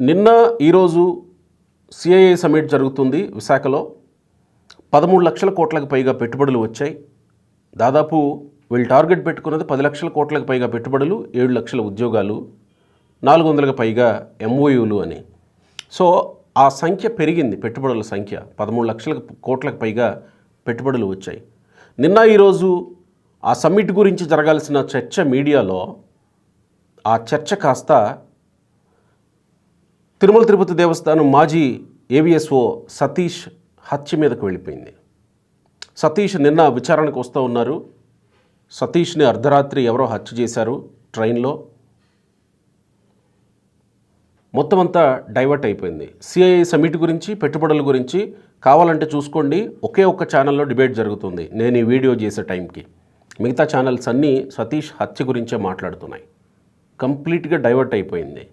నిన్న ఈరోజు CII summit జరుగుతుంది విశాఖలో. 13 లక్షల కోట్లకు పైగా పెట్టుబడులు వచ్చాయి. దాదాపు వీళ్ళు టార్గెట్ పెట్టుకున్నది 10 లక్షల కోట్లకు పైగా పెట్టుబడులు, 7 లక్షల ఉద్యోగాలు, 400కు పైగా ఎంఓయూలు అని. సో ఆ సంఖ్య పెరిగింది, పెట్టుబడుల సంఖ్య 13 లక్షల కోట్లకు పైగా పెట్టుబడులు వచ్చాయి. నిన్న ఈరోజు ఆ సమ్మిట్ గురించి జరగాల్సిన చర్చ మీడియాలో, ఆ చర్చ కాస్త తిరుమల తిరుపతి దేవస్థానం మాజీ ఏవిఎస్ఓ సతీష్ హత్య మీదకు వెళ్ళిపోయింది. సతీష్ నిన్న విచారణకు వస్తూ ఉన్నారు. సతీష్ని అర్ధరాత్రి ఎవరో హత్య చేశారు ట్రైన్లో. మొత్తం అంతా డైవర్ట్ అయిపోయింది. సిఐఐ సమ్మిట్ గురించి, పెట్టుబడుల గురించి కావాలంటే చూసుకోండి, ఒకే ఒక్క ఛానల్లో డిబేట్ జరుగుతుంది నేను ఈ వీడియో చేసే టైంకి. మిగతా ఛానల్స్ అన్నీ సతీష్ హత్య గురించే మాట్లాడుతున్నాయి. కంప్లీట్గా డైవర్ట్ అయిపోయింది.